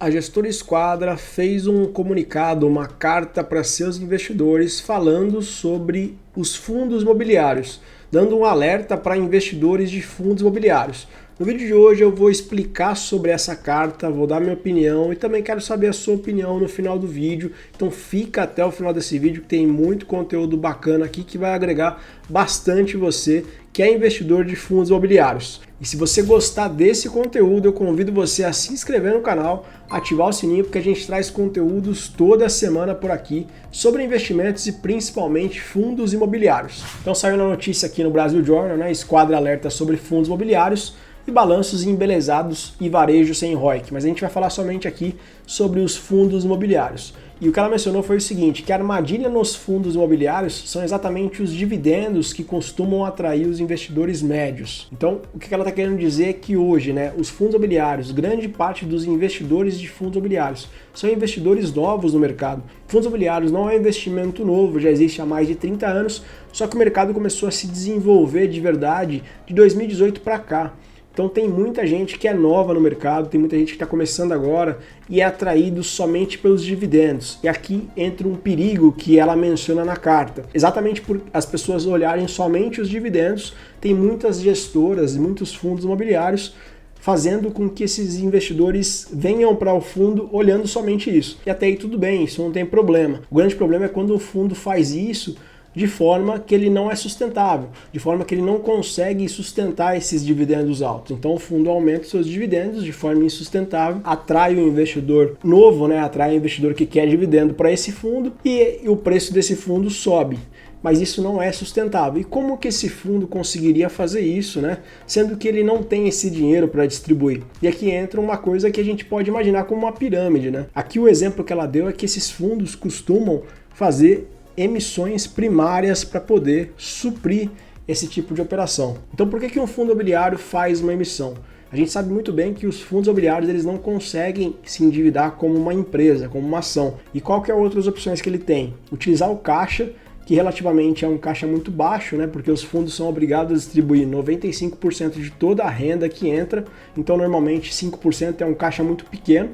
A gestora Esquadra fez um comunicado, uma carta para seus investidores falando sobre os fundos imobiliários, dando um alerta para investidores de fundos imobiliários. No vídeo de hoje eu vou explicar sobre essa carta, vou dar minha opinião e também quero saber a sua opinião no final do vídeo. Então fica até o final desse vídeo que tem muito conteúdo bacana aqui que vai agregar bastante você que é investidor de fundos imobiliários. E se você gostar desse conteúdo, eu convido você a se inscrever no canal, ativar o sininho, porque a gente traz conteúdos toda semana por aqui sobre investimentos e principalmente fundos imobiliários. Então saiu na notícia aqui no Brasil Journal, né? Esquadra alerta sobre fundos imobiliários e balanços embelezados e varejo sem ROIC, mas a gente vai falar somente aqui sobre os fundos imobiliários. E o que ela mencionou foi o seguinte, que a armadilha nos fundos imobiliários são exatamente os dividendos que costumam atrair os investidores médios. Então, o que ela está querendo dizer é que hoje, os fundos imobiliários, grande parte dos investidores de fundos imobiliários são investidores novos no mercado. Fundos imobiliários não é um investimento novo, já existe há mais de 30 anos, só que o mercado começou a se desenvolver de verdade de 2018 para cá. Então tem muita gente que é nova no mercado, tem muita gente que está começando agora e é atraído somente pelos dividendos. E aqui entra um perigo que ela menciona na carta. Exatamente por as pessoas olharem somente os dividendos, tem muitas gestoras e muitos fundos imobiliários fazendo com que esses investidores venham para o fundo olhando somente isso. E até aí tudo bem, isso não tem problema. O grande problema é quando o fundo faz isso de forma que ele não é sustentável, de forma que ele não consegue sustentar esses dividendos altos. Então o fundo aumenta seus dividendos de forma insustentável, atrai o investidor novo, atrai o investidor que quer dividendo para esse fundo e o preço desse fundo sobe. Mas isso não é sustentável. E como que esse fundo conseguiria fazer isso, sendo que ele não tem esse dinheiro para distribuir? E aqui entra uma coisa que a gente pode imaginar como uma pirâmide, Aqui o exemplo que ela deu é que esses fundos costumam fazer emissões primárias para poder suprir esse tipo de operação. Então por que um fundo imobiliário faz uma emissão? A gente sabe muito bem que os fundos imobiliários eles não conseguem se endividar como uma empresa, como uma ação. E qual que é outras opções que ele tem? Utilizar o caixa, que relativamente é um caixa muito baixo, porque os fundos são obrigados a distribuir 95% de toda a renda que entra, então normalmente 5% é um caixa muito pequeno.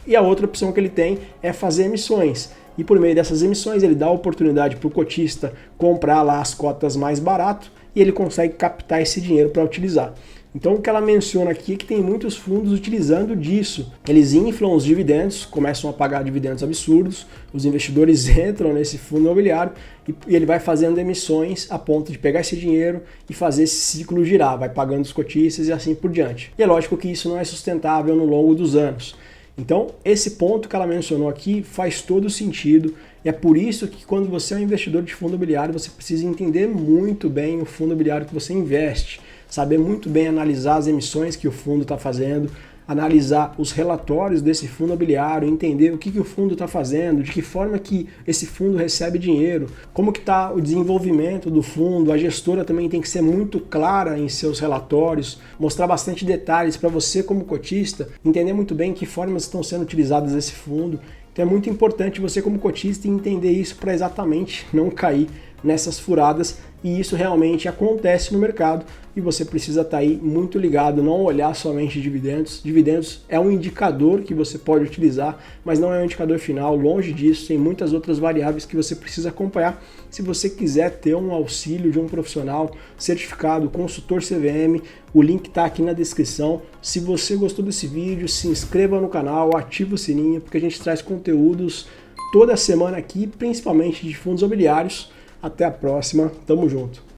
E a outra opção que ele tem é fazer emissões. E por meio dessas emissões ele dá a oportunidade para o cotista comprar lá as cotas mais barato e ele consegue captar esse dinheiro para utilizar. Então o que ela menciona aqui é que tem muitos fundos utilizando disso. Eles inflam os dividendos, começam a pagar dividendos absurdos, os investidores entram nesse fundo imobiliário e ele vai fazendo emissões a ponto de pegar esse dinheiro e fazer esse ciclo girar, vai pagando os cotistas e assim por diante. E é lógico que isso não é sustentável no longo dos anos. Então, esse ponto que ela mencionou aqui faz todo sentido e é por isso que quando você é um investidor de fundo imobiliário, você precisa entender muito bem o fundo imobiliário que você investe, saber muito bem analisar as emissões que o fundo está fazendo, analisar os relatórios desse fundo imobiliário, entender o que o fundo está fazendo, de que forma que esse fundo recebe dinheiro, como que está o desenvolvimento do fundo, a gestora também tem que ser muito clara em seus relatórios, mostrar bastante detalhes para você como cotista, entender muito bem que formas estão sendo utilizadas esse fundo. Então é muito importante você como cotista entender isso para exatamente não cair nessas furadas e isso realmente acontece no mercado e você precisa estar aí muito ligado, não olhar somente dividendos. Dividendos é um indicador que você pode utilizar, mas não é um indicador final, longe disso, tem muitas outras variáveis que você precisa acompanhar se você quiser ter um auxílio de um profissional certificado, consultor CVM, o link está aqui na descrição. Se você gostou desse vídeo, se inscreva no canal, ativa o sininho, porque a gente traz conteúdos toda semana aqui, principalmente de fundos imobiliários. Até a próxima, tamo junto!